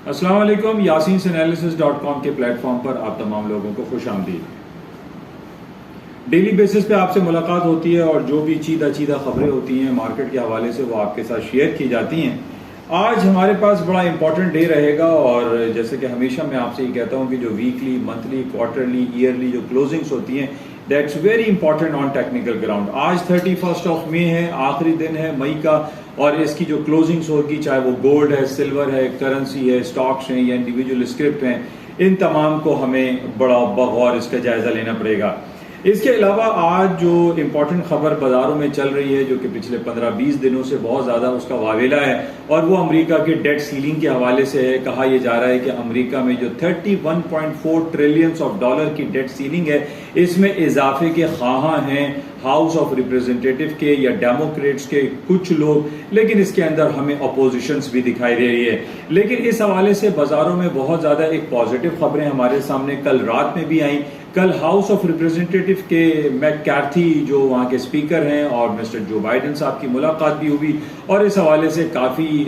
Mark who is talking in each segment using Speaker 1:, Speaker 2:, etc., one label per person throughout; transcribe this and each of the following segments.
Speaker 1: السلام علیکم، yasinsanalisis.com کے پلیٹ فارم پر آپ تمام لوگوں کو خوش آمدید۔ ڈیلی بیسس پہ آپ سے ملاقات ہوتی ہے اور جو بھی چیدہ خبریں ہوتی ہیں مارکیٹ کے حوالے سے وہ آپ کے ساتھ شیئر کی جاتی ہیں۔ آج ہمارے پاس بڑا امپورٹنٹ ڈے رہے گا، اور جیسے کہ ہمیشہ میں آپ سے یہ کہتا ہوں کہ جو ویکلی، منتھلی، کوارٹرلی، ایئرلی جو کلوزنگز ہوتی ہیں that's very important on technical ground. آج 31 مئی ہے، آخری دن ہے مئی کا، اور اس کی جو کلوزنگز ہوگی، چاہے وہ گولڈ ہے، سلور ہے، کرنسی ہے، سٹاکس ہیں یا انڈیویجول اسکرپٹ ہیں، ان تمام کو ہمیں بڑا بغور اس کا جائزہ لینا پڑے گا۔ اس کے علاوہ آج جو امپورٹنٹ خبر بازاروں میں چل رہی ہے، جو کہ پچھلے 15-20 دنوں سے بہت زیادہ اس کا واویلا ہے، اور وہ امریکہ کے ڈیٹ سیلنگ کے حوالے سے ہے۔ کہا یہ جا رہا ہے کہ امریکہ میں جو 31.4 ٹریلین آف ڈالر کی ڈیٹ سیلنگ ہے، اس میں اضافے کے خواہاں ہیں ہاؤس آف ریپریزنٹیٹو کے یا ڈیموکریٹس کے کچھ لوگ، لیکن اس کے اندر ہمیں اپوزیشنز بھی دکھائی دے رہی ہے۔ لیکن اس حوالے سے بازاروں میں بہت زیادہ ایک پازیٹیو خبریں ہمارے سامنے کل رات میں بھی آئیں۔ کل ہاؤس آف ریپریزنٹیٹو کے میک کارتھی جو وہاں کے اسپیکر ہیں اور مسٹر جو بائیڈن صاحب کی ملاقات بھی ہوئی، اور اس حوالے سے کافی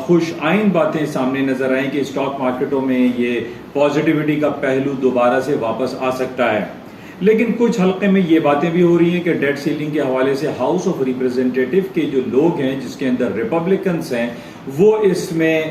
Speaker 1: خوش آئند باتیں سامنے نظر آئیں کہ اسٹاک مارکیٹوں میں یہ پازیٹیوٹی کا پہلو دوبارہ سے واپس آ سکتا ہے۔ لیکن کچھ حلقے میں یہ باتیں بھی ہو رہی ہیں کہ ڈیٹ سیلنگ کے حوالے سے ہاؤس آف ریپریزنٹیٹو کے جو لوگ ہیں، جس کے اندر ریپبلکنز ہیں، وہ اس میں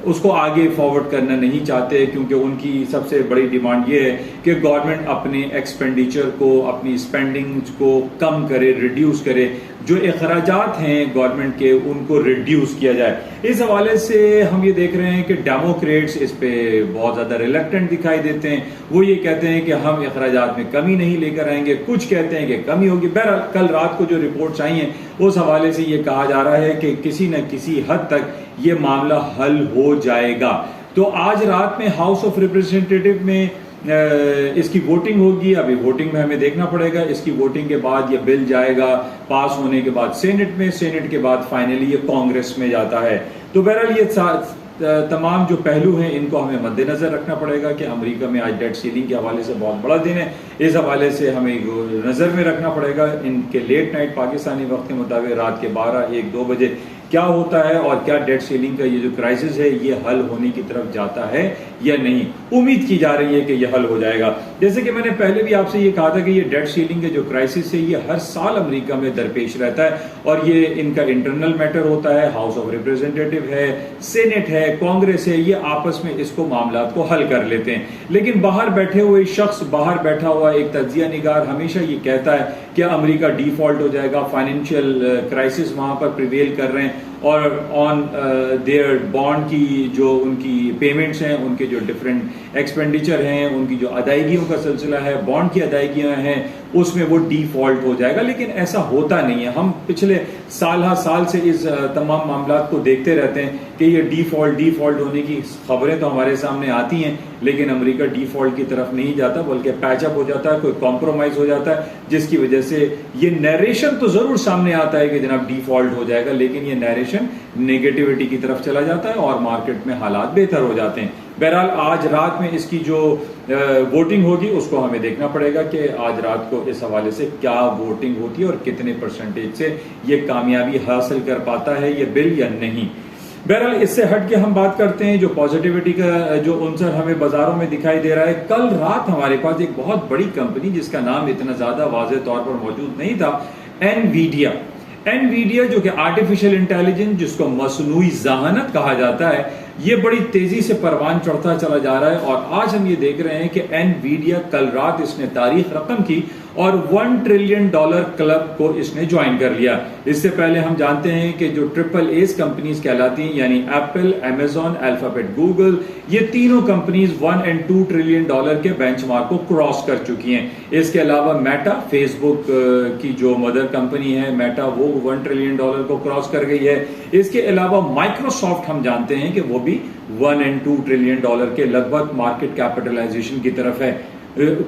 Speaker 1: اس کو آگے فارورڈ کرنا نہیں چاہتے، کیونکہ ان کی سب سے بڑی ڈیمانڈ یہ ہے کہ گورنمنٹ اپنے ایکسپینڈیچر کو، اپنی اسپینڈنگ کو کم کرے، ریڈیوس کرے، جو اخراجات ہیں گورنمنٹ کے ان کو ریڈیوس کیا جائے۔ اس حوالے سے ہم یہ دیکھ رہے ہیں کہ ڈیموکریٹس اس پہ بہت زیادہ ریلیکٹنٹ دکھائی دیتے ہیں۔ وہ یہ کہتے ہیں کہ ہم اخراجات میں کمی نہیں لے کر آئیں گے، کچھ کہتے ہیں کہ کمی ہوگی۔ بہرحال کل رات کو جو رپورٹس آئی ہیں اس حوالے سے یہ کہا جا رہا ہے کہ کسی نہ کسی حد تک یہ معاملہ حل ہو جائے گا۔ تو آج رات میں ہاؤس آف ریپریزنٹیٹو میں اس کی ووٹنگ ہوگی۔ ابھی ووٹنگ میں ہمیں دیکھنا پڑے گا، اس کی ووٹنگ کے بعد یہ بل جائے گا پاس ہونے کے بعد سینٹ میں، سینٹ کے بعد فائنلی یہ کانگریس میں جاتا ہے۔ تو بہرحال یہ تمام جو پہلو ہیں ان کو ہمیں مد نظر رکھنا پڑے گا کہ امریکہ میں آج ڈیٹ سیلنگ کے حوالے سے بہت بڑا دن ہے۔ اس حوالے سے ہمیں نظر میں رکھنا پڑے گا ان کے لیٹ نائٹ پاکستانی وقت کے مطابق رات کے 12-1-2 بجے کیا ہوتا ہے، اور کیا ڈیٹ سیلنگ کا یہ جو کرائسس ہے یہ حل ہونے کی طرف جاتا ہے یا نہیں۔ امید کی جا رہی ہے کہ یہ حل ہو جائے گا۔ جیسے کہ میں نے پہلے بھی آپ سے یہ کہا تھا کہ یہ ڈیٹ سیلنگ کا جو کرائسس ہے یہ ہر سال امریکہ میں درپیش رہتا ہے، اور یہ ان کا انٹرنل میٹر ہوتا ہے۔ ہاؤس آف ریپریزنٹیٹو ہے، سینٹ ہے، کانگریس ہے، یہ آپس میں اس کو معاملات کو حل کر لیتے ہیں۔ لیکن باہر بیٹھے ہوئے شخص، باہر بیٹھا ہوا ایک تجزیہ نگار ہمیشہ یہ کہتا ہے کہ امریکہ ڈیفالٹ ہو جائے گا، فائنینشیل کرائسس وہاں پر پریویل کر رہے ہیں، اور آن دیئر بانڈ کی جو ان کی پیمنٹس ہیں، ان کے جو ڈفرینٹ ایکسپینڈیچر ہیں، ان کی جو ادائیگیوں کا سلسلہ ہے، بانڈ کی ادائیگیاں ہیں، اس میں وہ ڈیفالٹ ہو جائے گا۔ لیکن ایسا ہوتا نہیں ہے۔ ہم پچھلے سال سے اس تمام معاملات کو دیکھتے رہتے ہیں کہ یہ ڈیفالٹ ہونے کی خبریں تو ہمارے سامنے آتی ہیں، لیکن امریکہ ڈیفالٹ کی طرف نہیں جاتا، بلکہ پیچ اپ ہو جاتا ہے، کوئی کمپرومائز ہو جاتا ہے، جس کی وجہ سے یہ نیریشن تو ضرور سامنے آتا ہے کہ جناب ڈیفالٹ ہو جائے گا، لیکن یہ نیریشن نیگیٹیوٹی کی طرف چلا جاتا ہے اور مارکیٹ میں حالات بہتر ہو جاتے ہیں۔ بہرحال آج رات میں اس کی جو ووٹنگ ہوگی اس کو ہمیں دیکھنا پڑے گا کہ آج رات کو اس حوالے سے کیا ووٹنگ ہوتی ہے اور کتنے پرسنٹیج سے یہ کامیابی حاصل کر پاتا ہے یہ بل یا نہیں۔ بہرحال اس سے ہٹ کے ہم بات کرتے ہیں جو پازیٹیوٹی کا جو عنصر ہمیں بازاروں میں دکھائی دے رہا ہے۔ کل رات ہمارے پاس ایک بہت بڑی کمپنی جس کا نام اتنا زیادہ واضح طور پر موجود نہیں تھا، انویڈیا جو کہ آرٹیفیشل انٹیلیجنس، جس کو مصنوعی ذہانت کہا جاتا ہے، یہ بڑی تیزی سے پروان چڑھتا چلا جا رہا ہے۔ اور آج ہم یہ دیکھ رہے ہیں کہ انویڈیا کل رات اس نے تاریخ رقم کی اور $1 ٹریلین کلب کو اس نے جوائن کر لیا۔ اس سے پہلے ہم جانتے ہیں کہ جو AAA کمپنیز کہلاتی ہیں، یعنی ایپل، امیزون، الفابیٹ، گوگل، یہ تینوں کمپنیز $1 اور $2 ٹریلین کے بینچ مارک کو کراس کر چکی ہیں۔ اس کے علاوہ میٹا، فیس بک کی جو مدر کمپنی ہے میٹا، وہ $1 ٹریلین کو کراس کر گئی ہے۔ اس کے علاوہ مائکروسافٹ ہم جانتے ہیں کہ وہ بھی $1 اور $2 ٹریلین کے لگ بھگ مارکیٹ کیپٹلائزیشن کی طرف ہے،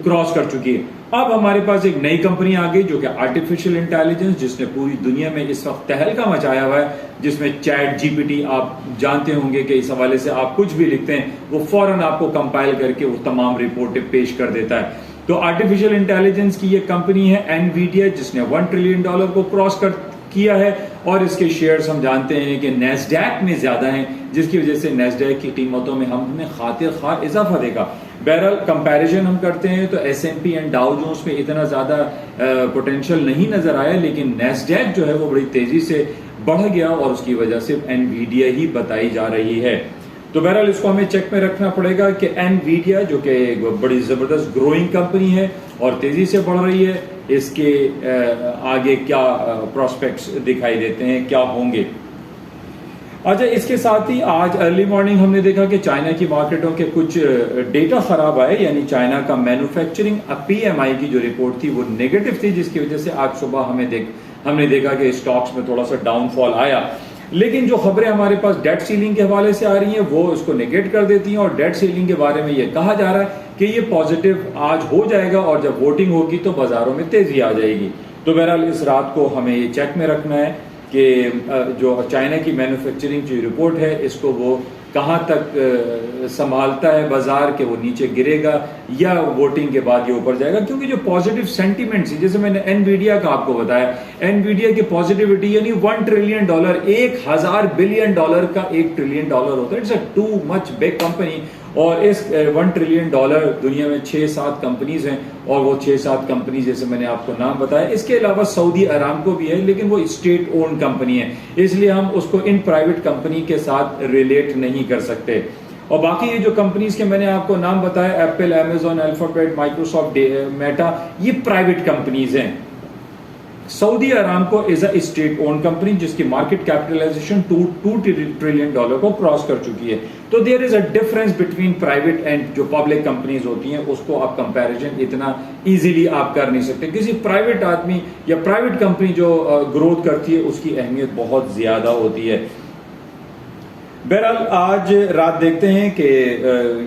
Speaker 1: کراس کر چکی ہے۔ اب ہمارے پاس ایک نئی کمپنی آ گئی جو کہ آرٹیفیشل انٹیلیجنس، جس نے پوری دنیا میں اس وقت تہلکہ مچایا ہوا ہے، جس میں چیٹ جی پی ٹی آپ جانتے ہوں گے کہ اس حوالے سے آپ کچھ بھی لکھتے ہیں وہ فوراً آپ کو کمپائل کر کے وہ تمام رپورٹیں پیش کر دیتا ہے۔ تو آرٹیفیشل انٹیلیجنس کی یہ کمپنی ہے انویڈیا، جس نے $1 ٹریلین کو کراس کیا ہے اور اس کے شیئرز ہم جانتے ہیں کہ نیسڈیک میں زیادہ ہیں، جس کی وجہ سے نیسڈیک کی قیمتوں میں ہم نے خاطر خواہ اضافہ دیکھا۔ بہرحال کمپیریزن ہم کرتے ہیں تو S M P and Dow Jones میں اتنا زیادہ پوٹینشیل نہیں نظر آیا، لیکن نیسڈیک جو ہے وہ بڑی تیزی سے بڑھ گیا اور اس کی وجہ سے انویڈیا ہی بتائی جا رہی ہے۔ تو بہرحال اس کو ہمیں چیک میں رکھنا پڑے گا کہ انویڈیا جو کہ بڑی زبردست گروئنگ کمپنی ہے اور تیزی سے بڑھ رہی ہے، اس کے آگے کیا پراسپیکٹس دکھائی دیتے ہیں، کیا ہوں گے۔ اچھا، اس کے ساتھ ہی آج ارلی مارننگ ہم نے دیکھا کہ چائنا کی مارکیٹوں کے کچھ ڈیٹا خراب آئے، یعنی چائنا کا مینوفیکچرنگ پی ایم آئی کی جو رپورٹ تھی وہ نیگیٹو تھی، جس کی وجہ سے آج صبح ہم نے دیکھا کہ اسٹاکس میں تھوڑا سا ڈاؤن فال آیا۔ لیکن جو خبریں ہمارے پاس ڈیٹ سیلنگ کے حوالے سے آ رہی ہیں وہ اس کو نیگیٹ کر دیتی ہیں، اور ڈیٹ سیلنگ کے بارے میں یہ کہا جا رہا ہے کہ یہ پازیٹیو آج ہو جائے گا اور جب ووٹنگ ہوگی تو بازاروں میں تیزی آ جائے گی۔ تو بہرحال اس رات کو ہمیں یہ چیک میں رکھنا ہے کہ جو چائنا کی مینوفیکچرنگ کی رپورٹ ہے اس کو وہ کہاں تک سنبھالتا ہے بازار، کہ وہ نیچے گرے گا یا ووٹنگ کے بعد یہ اوپر جائے گا، کیونکہ جو پازیٹیو سینٹیمنٹس جیسے میں نے انویڈیا کا آپ کو بتایا، انویڈیا کی پازیٹیوٹی یعنی $1 ٹریلین، 1000 بلین ڈالر کا $1 ٹریلین ہوتا ہے، it's a too much big company, اور اس $1 ٹریلین دنیا میں 6-7 کمپنیز ہیں، اور وہ 6-7 کمپنیز جیسے میں نے آپ کو نام بتایا۔ اس کے علاوہ سعودی ارامکو بھی ہے، لیکن وہ اسٹیٹ اون کمپنی ہے، اس لیے ہم اس کو ان پرائیویٹ کمپنی کے ساتھ ریلیٹ نہیں کر سکتے۔ اور باقی یہ جو کمپنیز کے میں نے آپ کو نام بتایا، apple, Amazon, alphabet, Microsoft, meta, یہ پرائیویٹ کمپنیز ہیں۔ سعودی ارامکو از اے اسٹیٹ اون کمپنی جس کی مارکیٹ کیپٹلائزیشن $2 ٹریلین کو کراس کر چکی ہے۔ تو there is a difference between private and جو پبلک کمپنیز ہوتی ہیں، اس کو آپ کمپیریزن اتنا ایزیلی آپ کر نہیں سکتے۔ کسی پرائیویٹ آدمی یا پرائیویٹ کمپنی جو گروتھ کرتی ہے اس کی اہمیت بہت زیادہ ہوتی ہے۔ بہرحال آج رات دیکھتے ہیں کہ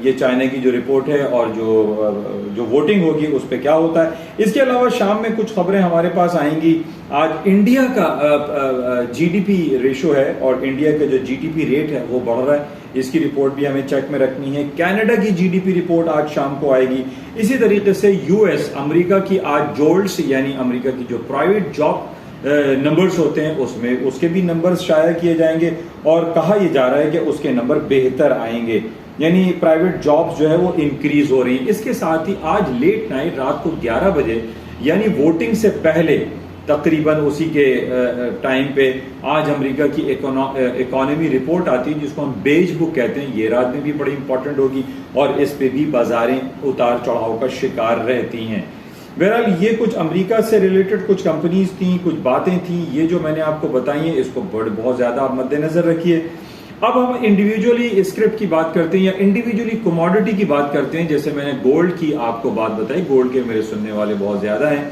Speaker 1: یہ چائنا کی جو رپورٹ ہے اور جو ووٹنگ ہوگی اس پہ کیا ہوتا ہے۔ اس کے علاوہ شام میں کچھ خبریں ہمارے پاس آئیں گی۔ آج انڈیا کا جی ڈی پی ریشو ہے اور انڈیا کا جو جی ڈی پی ریٹ ہے وہ بڑھ رہا ہے، اس کی رپورٹ بھی ہمیں چیک میں رکھنی ہے۔ کینیڈا کی جی ڈی پی رپورٹ آج شام کو آئے گی۔ اسی طریقے سے یو ایس امریکہ کی آج جولٹس یعنی امریکہ کی جو پرائیویٹ جاب نمبرز ہوتے ہیں اس کے بھی نمبرز شائع کیے جائیں گے، اور کہا یہ جا رہا ہے کہ اس کے نمبر بہتر آئیں گے، یعنی پرائیویٹ جابز جو ہے وہ انکریز ہو رہی ہیں۔ اس کے ساتھ ہی آج لیٹ نائٹ رات کو 11 بجے یعنی ووٹنگ سے پہلے تقریباً اسی کے ٹائم پہ آج امریکہ کی اکانومی رپورٹ آتی ہے جس کو ہم بیج بک کہتے ہیں، یہ رات میں بھی بڑی امپورٹنٹ ہوگی اور اس پہ بھی بازاریں اتار چڑھاؤ کا شکار رہتی ہیں۔ بہرحال یہ کچھ امریکہ سے ریلیٹڈ کچھ کمپنیز تھیں، کچھ باتیں تھیں، یہ جو میں نے آپ کو بتائی ہیں اس کو بہت زیادہ آپ مد نظر رکھیے۔ اب ہم انڈیویجولی اسکرپٹ کی بات کرتے ہیں یا انڈیویجولی کموڈٹی کی بات کرتے ہیں۔ جیسے میں نے گولڈ کی آپ کو بات بتائی، گولڈ کے میرے سننے والے بہت زیادہ ہیں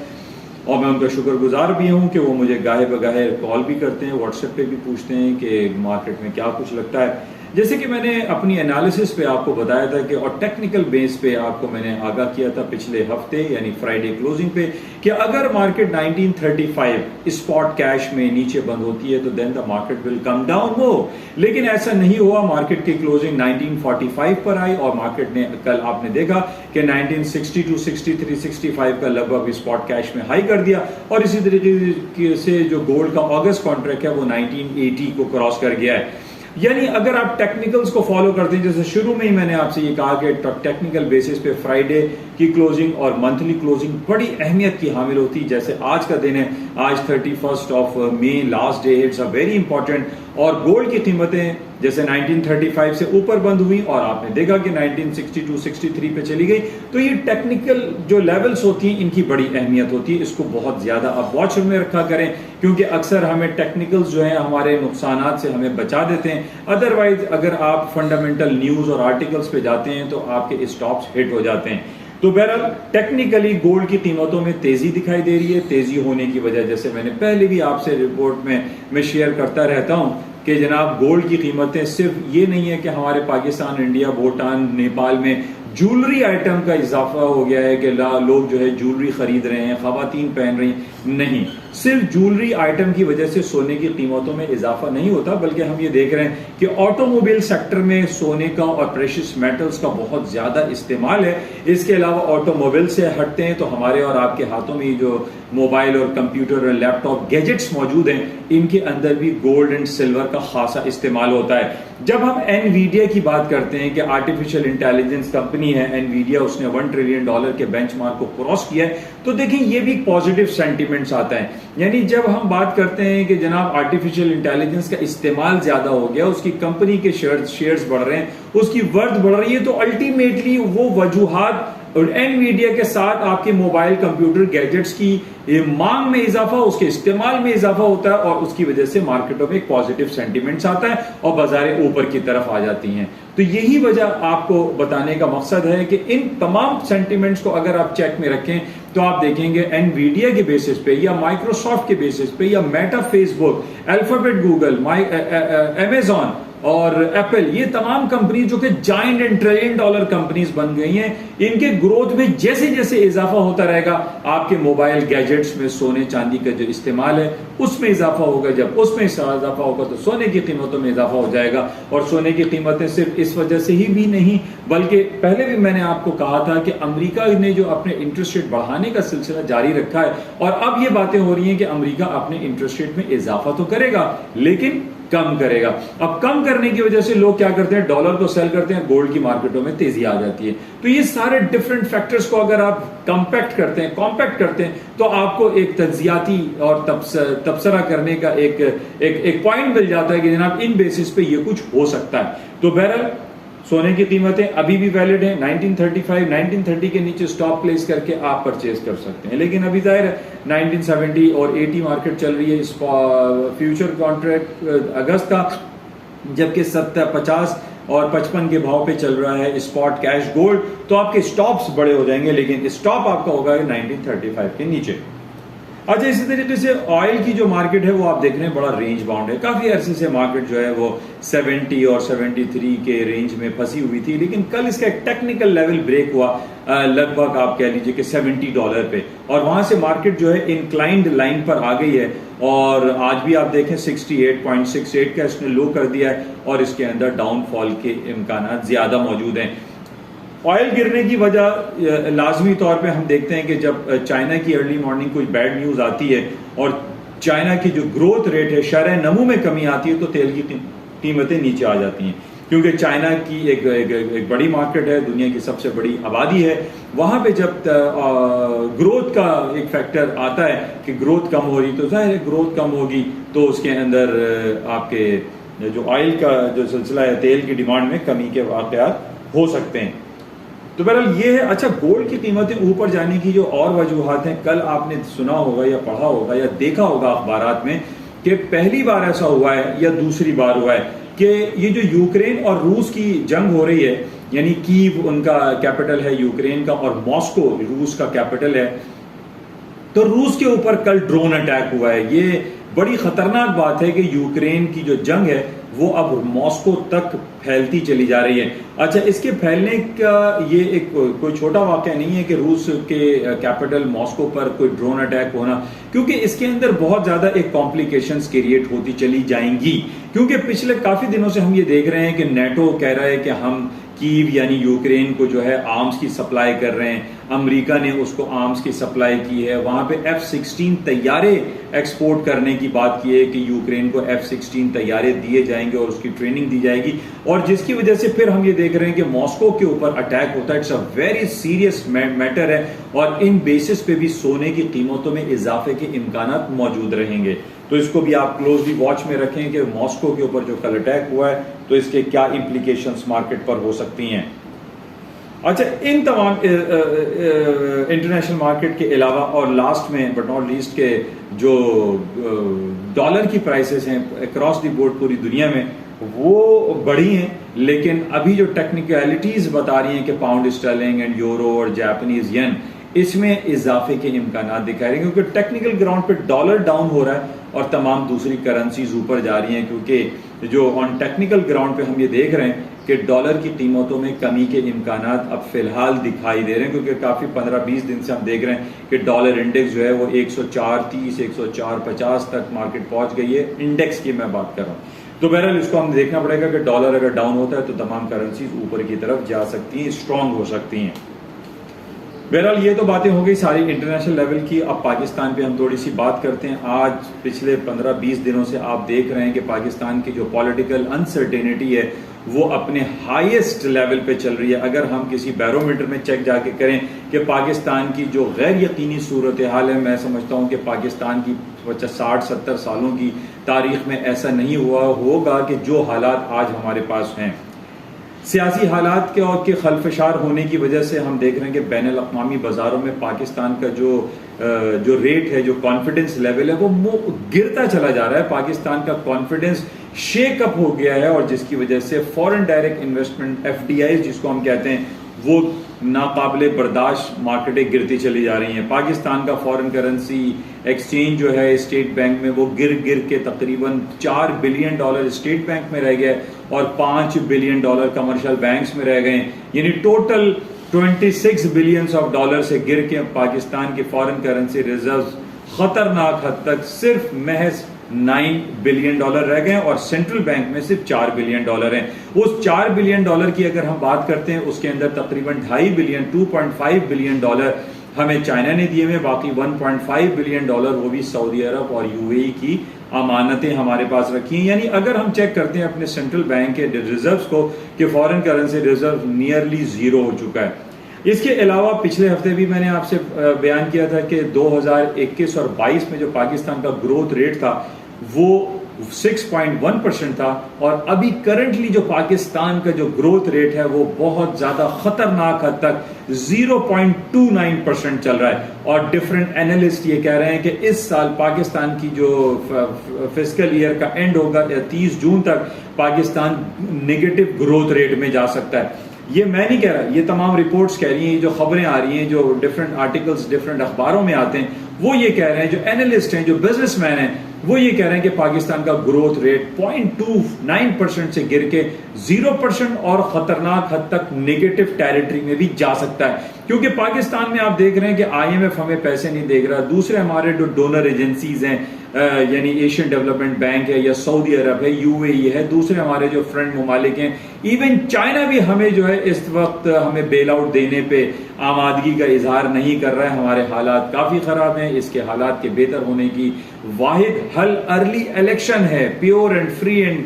Speaker 1: اور میں ان کا شکر گزار بھی ہوں کہ وہ مجھے گاہے بگاہے کال بھی کرتے ہیں، واٹس ایپ پہ بھی پوچھتے ہیں کہ مارکیٹ میں کیا کچھ لگتا ہے۔ جیسے کہ میں نے اپنی انالیسس پہ آپ کو بتایا تھا کہ اور ٹیکنیکل بیس پہ آپ کو میں نے آگاہ کیا تھا پچھلے ہفتے یعنی فرائیڈے کلوزنگ پہ کہ اگر مارکیٹ 1935 اسپاٹ کیش میں نیچے بند ہوتی ہے تو دین the market will come down ہو، لیکن ایسا نہیں ہوا۔ مارکیٹ کی کلوزنگ 1945 پر آئی اور مارکیٹ نے کل آپ نے دیکھا کہ 1962 63 65 کا لگ بھگ اسپاٹ کیش میں ہائی کر دیا، اور اسی طریقے سے جو گولڈ کا اگست کانٹریکٹ ہے وہ 1980 کو کراس کر گیا ہے۔ یعنی اگر آپ ٹیکنیکلز کو فالو کرتے ہیں، جیسے شروع میں ہی میں نے آپ سے یہ کہا کہ ٹیکنیکل بیسس پہ فرائیڈے کی کلوزنگ اور منتھلی کلوزنگ بڑی اہمیت کی حامل ہوتی ہے۔ جیسے آج کا دن ہے، آج 31 مئی last day, it's a very important, اور گولڈ کی قیمتیں جیسے 1935 سے اوپر بند ہوئی اور آپ نے دیکھا کہ 1962 63 پہ چلی گئی، تو یہ ٹیکنیکل جو لیولز ہوتی ہیں ان کی بڑی اہمیت ہوتی ہے۔ اس کو بہت زیادہ آپ واچ میں رکھا کریں کیونکہ اکثر ہمیں ٹیکنیکلز جو ہیں ہمارے نقصانات سے ہمیں بچا دیتے ہیں، ادروائز اگر آپ فنڈامنٹل نیوز اور آرٹیکلز پہ جاتے ہیں تو آپ کے اسٹاپس ہٹ ہو جاتے ہیں۔ تو بہرحال ٹیکنیکلی گولڈ کی قیمتوں میں تیزی دکھائی دے رہی ہے۔ تیزی ہونے کی وجہ جیسے میں نے پہلے بھی آپ سے رپورٹ میں شیئر کرتا رہتا ہوں کہ جناب گولڈ کی قیمتیں صرف یہ نہیں ہے کہ ہمارے پاکستان، انڈیا، بھوٹان، نیپال میں جولری آئٹم کا اضافہ ہو گیا ہے کہ لوگ جو ہے جولری خرید رہے ہیں، خواتین پہن رہی ہیں، نہیں، صرف جولری آئٹم کی وجہ سے سونے کی قیمتوں میں اضافہ نہیں ہوتا، بلکہ ہم یہ دیکھ رہے ہیں کہ آٹو موبائل سیکٹر میں سونے کا اور پریشس میٹلز کا بہت زیادہ استعمال ہے۔ اس کے علاوہ آٹو موبائل سے ہٹتے ہیں تو ہمارے اور آپ کے ہاتھوں میں جو موبائل اور کمپیوٹر اور لیپ ٹاپ گیجٹس موجود ہیں، ان کے اندر بھی گولڈ اینڈ سلور کا خاصا استعمال ہوتا ہے۔ جب ہم انویڈیا کی بات کرتے ہیں کہ آرٹیفیشل انٹیلیجنس کمپنی ہے انویڈیا، اس نے $1 ٹریلین کے بینچ مارک کو کراس کیا ہے، تو دیکھیں یہ بھی پازیٹیو سینٹیمنٹس آتا ہے۔ یعنی جب ہم بات کرتے ہیں کہ جناب آرٹیفیشل انٹیلیجنس کا استعمال زیادہ ہو گیا، اس کی کمپنی کے شیئرز بڑھ رہے ہیں، اس کی ورتھ بڑھ رہی ہے، تو الٹیمیٹلی وہ وجوہات اور انویڈیا کے ساتھ آپ کے موبائل کمپیوٹر گیجٹس کی مانگ میں اضافہ، اس کے استعمال میں اضافہ ہوتا ہے، اور اس کی وجہ سے مارکیٹوں میں ایک پازیٹیو سینٹیمنٹس آتا ہے اور بازاریں اوپر کی طرف آ جاتی ہیں۔ تو یہی وجہ آپ کو بتانے کا مقصد ہے کہ ان تمام سینٹیمنٹس کو اگر آپ چیک میں رکھیں تو آپ دیکھیں گے انویڈیا کے بیسس پہ یا مائکروسافٹ کے بیسس پہ یا میٹا فیس بک، الفابیٹ گوگل، امیزون اور ایپل، یہ تمام کمپنی جو کہ جائنٹ اینڈ $1 ٹریلین کمپنیز بن گئی ہیں، ان کے گروتھ میں جیسے جیسے اضافہ ہوتا رہے گا، آپ کے موبائل گیجٹس میں سونے چاندی کا جو استعمال ہے اس میں اضافہ ہوگا۔ جب اس میں اضافہ ہوگا تو سونے کی قیمتوں میں اضافہ ہو جائے گا، اور سونے کی قیمتیں صرف اس وجہ سے ہی بھی نہیں بلکہ پہلے بھی میں نے آپ کو کہا تھا کہ امریکہ نے جو اپنے انٹرسٹ ریٹ بڑھانے کا سلسلہ جاری رکھا ہے، اور اب یہ باتیں ہو رہی ہیں کہ امریکہ اپنے انٹرسٹ ریٹ میں اضافہ تو کرے گا لیکن کم کرے گا۔ اب کم کرنے کی وجہ سے لوگ کیا کرتے ہیں، ڈالر کو سیل کرتے ہیں، گولڈ کی مارکیٹوں میں تیزی آ جاتی ہے۔ تو یہ سارے ڈفرنٹ فیکٹرز کو اگر آپ کمپیکٹ کرتے ہیں تو آپ کو ایک تجزیاتی اور تبصرہ کرنے کا ایک پوائنٹ مل جاتا ہے کہ جناب ان بیسس پہ یہ کچھ ہو سکتا ہے۔ تو بہرحال سونے کی قیمتیں ابھی بھی ویلڈ ہیں، 1930 کے نیچے سٹاپ پلیس کر کے آپ پرچیز کر سکتے ہیں، لیکن ابھی ظاہر ہے 1970 اور 80 مارکیٹ چل رہی ہے اس فیوچر کانٹریکٹ اگست کا، جبکہ 50 اور 55 کے بھاؤ پہ چل رہا ہے اسپاٹ کیش گولڈ، تو آپ کے سٹاپس بڑے ہو جائیں گے، لیکن سٹاپ آپ کا ہوگا 1935 کے نیچے۔ اچھا، اسی طریقے سے آئل کی جو مارکیٹ ہے وہ آپ دیکھ رہے ہیں بڑا رینج باؤنڈ ہے، کافی عرصے سے مارکیٹ جو ہے وہ 70 اور 73 کے رینج میں پھنسی ہوئی تھی، لیکن کل اس کا ایک ٹیکنیکل لیول بریک ہوا لگ بھگ آپ کہہ لیجئے کہ $70 پہ، اور وہاں سے مارکیٹ جو ہے انکلائنڈ لائن پر آ گئی ہے، اور آج بھی آپ دیکھیں 68.68 کا اس نے لو کر دیا ہے، اور اس کے اندر ڈاؤن فال کے امکانات زیادہ موجود ہیں۔ آئل گرنے کی وجہ لازمی طور پہ ہم دیکھتے ہیں کہ جب چائنا کی ارلی مارننگ کوئی بیڈ نیوز آتی ہے اور چائنا کی جو گروتھ ریٹ ہے، شرح نمو میں کمی آتی ہے، تو تیل کی قیمتیں نیچے آ جاتی ہیں، کیونکہ چائنا کی ایک بڑی مارکیٹ ہے، دنیا کی سب سے بڑی آبادی ہے، وہاں پہ جب گروتھ کا ایک فیکٹر آتا ہے کہ گروتھ کم ہو رہی، تو ظاہر ہے گروتھ کم ہوگی تو اس کے اندر آپ کے جو آئل کا جو سلسلہ ہے، تیل کی ڈیمانڈ میں کمی کے واقعات ہو سکتے ہیں۔ تو بہرحال یہ ہے۔ اچھا، گولڈ کی قیمتیں اوپر جانے کی جو اور وجوہات ہیں، کل آپ نے سنا ہوگا یا پڑھا ہوگا یا دیکھا ہوگا اخبارات میں کہ پہلی بار ایسا ہوا ہے یا دوسری بار ہوا ہے کہ یہ جو یوکرین اور روس کی جنگ ہو رہی ہے، یعنی کیو ان کا کیپٹل ہے یوکرین کا، اور ماسکو روس کا کیپٹل ہے، تو روس کے اوپر کل ڈرون اٹیک ہوا ہے۔ یہ بڑی خطرناک بات ہے کہ یوکرین کی جو جنگ ہے وہ اب ماسکو تک پھیلتی چلی جا رہی ہے۔ اچھا، اس کے پھیلنے کا یہ ایک کوئی چھوٹا واقعہ نہیں ہے کہ روس کے کیپٹل ماسکو پر کوئی ڈرون اٹیک ہونا، کیونکہ اس کے اندر بہت زیادہ ایک کمپلیکیشنز کریٹ ہوتی چلی جائیں گی، کیونکہ پچھلے کافی دنوں سے ہم یہ دیکھ رہے ہیں کہ نیٹو کہہ رہا ہے کہ ہم کیو یعنی یوکرین کو جو ہے آرمز کی سپلائی کر رہے ہیں، امریکہ نے اس کو آرمز کی سپلائی کی ہے، وہاں پہ F-16 طیارے ایکسپورٹ کرنے کی بات کی ہے کہ یوکرین کو F-16 طیارے دیے جائیں گے اور اس کی ٹریننگ دی جائے گی، اور جس کی وجہ سے پھر ہم یہ دیکھ رہے ہیں کہ ماسکو کے اوپر اٹیک ہوتا ہے۔ It's a very serious matter ہے، اور ان بیسس پہ بھی سونے کی قیمتوں میں اضافے کے امکانات موجود رہیں گے، تو اس کو بھی آپ کلوزلی واچ میں رکھیں کہ ماسکو کے اوپر جو کل اٹیک ہوا ہے تو اس کے کیا امپلیکیشنز مارکیٹ پر ہو سکتی ہیں۔ اچھا، ان تمام انٹرنیشنل مارکیٹ کے علاوہ اور لاسٹ میں بٹ ناٹ لیسٹ کے جو ڈالر کی پرائسز ہیں اکراس دی بورڈ پوری دنیا میں وہ بڑھی ہیں، لیکن ابھی جو ٹیکنیکلٹیز بتا رہی ہیں کہ پاؤنڈ اسٹرلنگ اینڈ یورو اور جاپنیز ین اس میں اضافے کے امکانات دکھا رہے ہیں، کیونکہ ٹیکنیکل گراؤنڈ پہ ڈالر ڈاؤن ہو رہا ہے اور تمام دوسری کرنسیز اوپر جا رہی ہیں، کیونکہ جو آن ٹیکنیکل گراؤنڈ پہ ہم یہ دیکھ رہے ہیں کہ ڈالر کی قیمتوں میں کمی کے امکانات اب فی الحال دکھائی دے رہے ہیں، کیونکہ کافی 15-20 دن سے ہم دیکھ رہے ہیں کہ ڈالر انڈیکس جو ہے وہ 104.30 104.50 تک مارکیٹ پہنچ گئی ہے، انڈیکس کی میں بات کر رہا ہوں۔ تو بہرحال اس کو ہم دیکھنا پڑے گا کہ ڈالر اگر ڈاؤن ہوتا ہے تو تمام کرنسیز اوپر کی طرف جا سکتی ہیں، اسٹرانگ ہو سکتی ہیں۔ بہرحال یہ تو باتیں ہو گئی ساری انٹرنیشنل لیول کی. اب پاکستان پہ ہم تھوڑی سی بات کرتے ہیں. آج پچھلے 15-20 دنوں سے آپ دیکھ رہے ہیں کہ پاکستان کی جو پولیٹیکل انسرٹینٹی ہے وہ اپنے ہائیسٹ لیول پہ چل رہی ہے. اگر ہم کسی بیرومیٹر میں چیک جا کے کریں کہ پاکستان کی جو غیر یقینی صورتحال ہے، میں سمجھتا ہوں کہ پاکستان کی 60-70 سالوں کی تاریخ میں ایسا نہیں ہوا ہوگا کہ جو حالات آج ہمارے پاس ہیں. سیاسی حالات کے خلفشار ہونے کی وجہ سے ہم دیکھ رہے ہیں کہ بین الاقوامی بازاروں میں پاکستان کا جو ریٹ ہے، جو کانفیڈنس لیول ہے، وہ گرتا چلا جا رہا ہے. پاکستان کا کانفیڈنس شیک اپ ہو گیا ہے، اور جس کی وجہ سے فورن ڈائریکٹ انویسٹمنٹ FDIs جس کو ہم کہتے ہیں وہ ناقابل برداشت مارکیٹیں گرتی چلی جا رہی ہیں. پاکستان کا فورن کرنسی ایکسچینج جو ہے اسٹیٹ بینک میں وہ گر کے تقریباً $4 بلین اسٹیٹ بینک میں رہ گئے اور $5 بلین کمرشل بینکس میں رہ گئے. یعنی ٹوٹل $26 بلین سے گر کے پاکستان کے فورن کرنسی ریزروز خطرناک حد تک صرف محض $9 بلین رہ گئے، اور سینٹرل بینک میں صرف $4 بلین ہیں. اس $4 بلین کی اگر ہم بات کرتے ہیں، اس کے اندر تقریباً $2.5 بلین ہمیں چائنا نے دیے ہوئے، باقی $1.5 بلین وہ بھی سعودی عرب اور UAE کی امانتیں ہمارے پاس رکھی ہیں. یعنی اگر ہم چیک کرتے ہیں اپنے سینٹرل بینک کے ریزروز کو کہ foreign currency reserve nearly zero ہو چکا ہے. اس کے علاوہ پچھلے ہفتے بھی میں نے آپ سے بیان کیا تھا کہ 2021 اور 22 میں جو پاکستان کا گروتھ ریٹ تھا وہ 6.1% تھا، اور ابھی کرنٹلی جو پاکستان کا جو گروتھ ریٹ ہے وہ بہت زیادہ خطرناک حد تک 0.29% چل رہا ہے. اور ڈفرینٹ اینالسٹ یہ کہہ رہے ہیں کہ اس سال پاکستان کی جو فسکل ایئر کا اینڈ ہوگا 30 جون تک پاکستان نیگیٹو گروتھ ریٹ میں جا سکتا ہے. یہ میں نہیں کہہ رہا، یہ تمام رپورٹس کہہ رہی ہیں، جو خبریں آ رہی ہیں، جو ڈفرینٹ آرٹیکلز ڈفرینٹ اخباروں میں آتے ہیں، وہ یہ کہہ رہے ہیں، جو اینالسٹ ہیں، جو بزنس مین ہیں، وہ یہ کہہ رہے ہیں کہ پاکستان کا گروتھ ریٹ 0.29% سے گر کے 0% اور خطرناک حد تک نیگیٹو ٹیریٹری میں بھی جا سکتا ہے. کیونکہ پاکستان میں آپ دیکھ رہے ہیں کہ IMF ہمیں پیسے نہیں دے رہا، دوسرے ہمارے جو ڈونر ایجنسیز ہیں یعنی ایشین ڈیولپمنٹ بینک ہے یا سعودی عرب ہے، UAE ہے، دوسرے ہمارے جو فرینڈ ممالک ہیں، ایون چائنا بھی ہمیں جو ہے اس وقت ہمیں بیل آؤٹ دینے پہ آمادگی کا اظہار نہیں کر رہا ہے. ہمارے حالات کافی خراب ہیں. اس کے حالات کے بہتر ہونے کی واحد حل ارلی الیکشن ہے. Pure and free and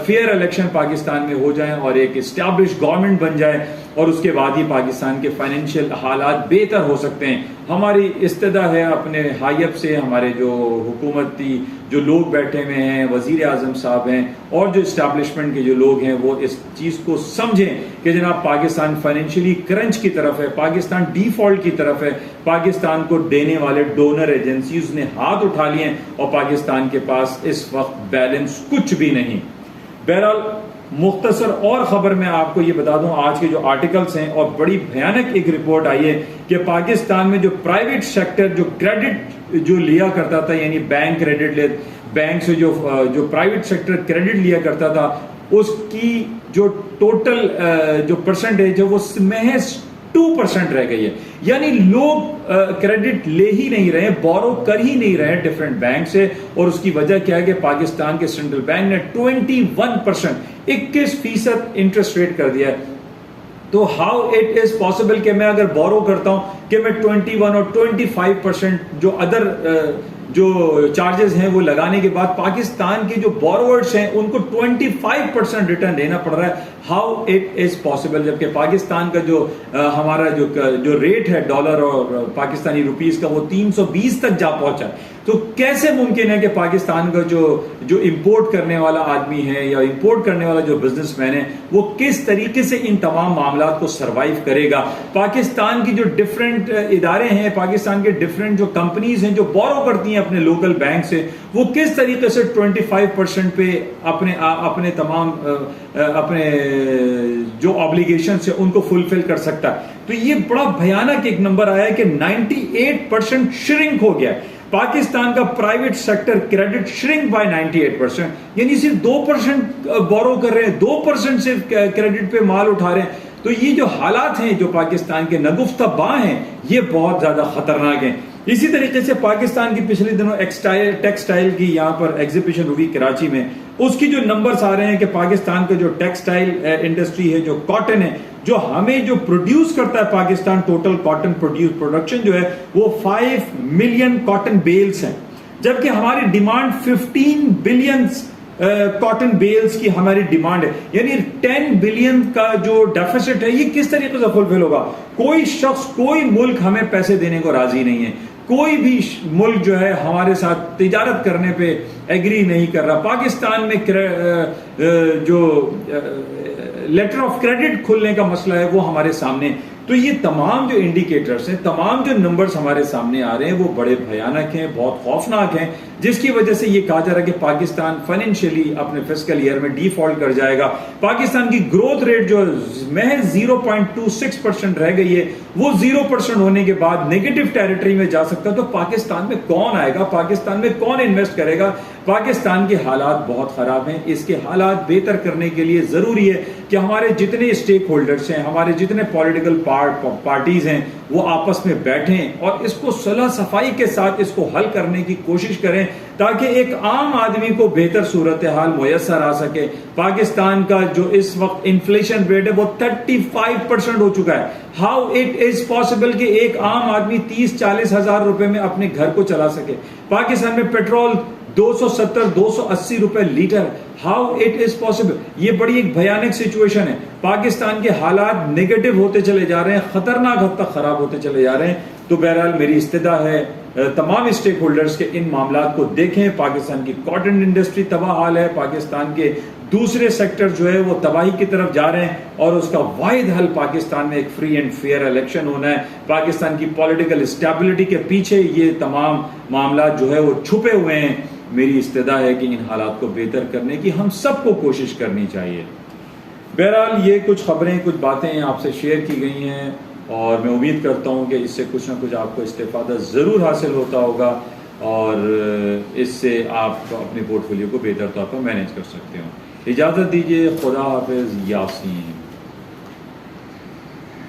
Speaker 1: fair election Pakistan میں ہو جائیں اور ایک اسٹیبلش گورنمنٹ بن جائے، اور اس کے بعد ہی پاکستان کے فائنینشیل حالات بہتر ہو سکتے ہیں. ہماری استدعا ہے اپنے ہائی اپ سے، ہمارے جو حکومتی جو لوگ بیٹھے ہوئے ہیں، وزیر اعظم صاحب ہیں اور جو اسٹیبلشمنٹ کے جو لوگ ہیں، وہ اس چیز کو سمجھیں کہ جناب پاکستان فائنینشلی کرنچ کی طرف ہے، پاکستان ڈیفالٹ کی طرف ہے. پاکستان کو دینے والے ڈونر ایجنسیز نے ہاتھ اٹھا لیے ہیں اور پاکستان کے پاس اس وقت بیلنس کچھ بھی نہیں. بہرحال مختصر اور خبر میں آپ کو یہ بتا دوں، آج کے جو آرٹیکلز ہیں، اور بڑی بھیانک ایک رپورٹ آئی ہے کہ پاکستان میں جو پرائیویٹ سیکٹر جو کریڈٹ جو لیا کرتا تھا، یعنی بینک کریڈٹ بینک سے جو پرائیویٹ سیکٹر کریڈٹ لیا کرتا تھا، اس کی جو ٹوٹل جو پرسنٹیج ہے وہ محض 2% رہ گئی ہے. یعنی لوگ کریڈٹ لے ہی نہیں رہے، بورو کر ہی نہیں رہے ڈفرینٹ بینک سے. اور اس کی وجہ کیا ہے کہ پاکستان کے سینٹرل بینک نے 21% انٹرسٹ ریٹ کر دیا ہے. تو ہاؤ اٹ از پاسبل کہ میں اگر بورو کرتا ہوں کہ میں 21 اور 25% جو ادر جو چارجز ہیں وہ لگانے کے بعد پاکستان کے جو بورورز ہیں ان کو 25% ریٹرن دینا پڑ رہا ہے. ہاؤ اٹ از پاسبل، جبکہ پاکستان کا جو ہمارا جو ریٹ ہے ڈالر اور پاکستانی روپیز کا وہ 320 تک جا پہنچا. تو کیسے ممکن ہے کہ پاکستان کا جو امپورٹ کرنے والا آدمی ہے یا امپورٹ کرنے والا جو بزنس مین ہے وہ کس طریقے سے ان تمام معاملات کو سروائیو کرے گا؟ پاکستان کی جو ڈفرینٹ ادارے ہیں، پاکستان کے ڈفرینٹ جو کمپنیز ہیں جو بورو کرتی ہیں اپنے لوکل بینک سے، وہ کس طریقے سے 25% پہ اپنے تمام اپنے جو آبلیگیشنز ہیں ان کو فلفل کر سکتا ہے؟ تو یہ بڑا بھیانک ایک نمبر آیا ہے کہ 98% شرنک ہو گیا ہے. پاکستان کا private sector credit shrink by 98%، یعنی صرف 2% بورو کر رہے ہیں، 2% سے کریڈٹ پہ مال اٹھا رہے ہیں. تو یہ جو حالات ہیں جو پاکستان کے نگفتہ باں ہیں یہ بہت زیادہ خطرناک ہیں. اسی طریقے سے پاکستان کی پچھلے دنوں ٹیکسٹائل کی یہاں پر ایگزیبیشن ہوئی کراچی میں، اس کی جو نمبرز آ رہے ہیں کہ پاکستان کا جو ٹیکسٹائل انڈسٹری ہے، جو کاٹن ہے، جو ہمیں جو پروڈیوس کرتا ہے پاکستان، ٹوٹل کاٹن پروڈکشن جو ہے وہ 5 ملین کاٹن بیلز ہیں، جبکہ ہماری ڈیمانڈ 15 بلین کاٹن بیلز کی ہماری ڈیمانڈ ہے، یعنی 10 بلین کا جو ڈیفیسٹ ہے یہ کس طریقے سے فلفل ہوگا؟ کوئی شخص، کوئی ملک ہمیں پیسے دینے کو راضی نہیں ہے، کوئی بھی ملک جو ہے ہمارے ساتھ تجارت کرنے پہ ایگری نہیں کر رہا۔ پاکستان میں جو لیٹر آف کریڈٹ کھلنے کا مسئلہ ہے وہ ہمارے سامنے، تو یہ تمام جو انڈیکیٹرز ہیں، تمام جو نمبرز ہمارے سامنے آ رہے ہیں وہ بڑے بھیانک ہیں، بہت خوفناک ہیں، جس کی وجہ سے یہ کہا جا رہا ہے کہ پاکستان فائنینشلی اپنے فسکل ایئر میں ڈیفالٹ کر جائے گا۔ پاکستان کی گروتھ ریٹ جو محض 0.26% رہ گئی ہے، وہ 0% ہونے کے بعد نیگیٹو ٹیریٹری میں جا سکتا ہے۔ تو پاکستان میں کون آئے گا؟ پاکستان میں کون انویسٹ کرے گا؟ پاکستان کے حالات بہت خراب ہیں۔ اس کے حالات بہتر کرنے کے لیے ضروری ہے کہ ہمارے جتنے اسٹیک ہولڈرز ہیں، ہمارے جتنے پولیٹیکل پارٹیز ہیں، وہ آپس میں بیٹھیں اور اس کو صلح صفائی کے ساتھ اس کو حل کرنے کی کوشش کریں، تاکہ ایک عام آدمی کو بہتر صورتحال میسر آ سکے۔ پاکستان کا جو اس وقت انفلیشن ریٹ ہے وہ 35% ہو چکا ہے۔ ہاؤ اٹ از پاسبل کہ ایک عام آدمی 30-40 ہزار روپے میں اپنے گھر کو چلا سکے؟ پاکستان میں پیٹرول 270-280 روپے litre, how it is possible? یہ بڑی ایک بھیانک سچویشن ہے۔ پاکستان کے حالات نیگیٹو ہوتے چلے جا رہے ہیں، خطرناک حد تک خراب ہوتے چلے جا رہے ہیں۔ تو بہرحال میری استدعا ہے تمام اسٹیک ہولڈرز کے ان معاملات کو دیکھیں۔ پاکستان کی کاٹن انڈسٹری تباہ حال ہے، پاکستان کے دوسرے سیکٹر جو ہے وہ تباہی کی طرف جا رہے ہیں، اور اس کا واحد حل پاکستان میں ایک فری اینڈ فیئر الیکشن ہونا ہے۔ پاکستان کی پولیٹیکل اسٹیبلٹی کے پیچھے یہ تمام معاملات جو ہے وہ چھپے ہوئے ہیں۔ میری استدعا ہے کہ ان حالات کو بہتر کرنے کی ہم سب کو کوشش کرنی چاہیے۔ بہرحال یہ کچھ خبریں، کچھ باتیں آپ سے شیئر کی گئی ہیں، اور میں امید کرتا ہوں کہ اس سے کچھ نہ کچھ آپ کو استفادہ ضرور حاصل ہوتا ہوگا، اور اس سے آپ اپنے پورٹ فولیو کو بہتر طور پر مینیج کر سکتے ہو۔ اجازت دیجیے، خدا حافظ، یاسین۔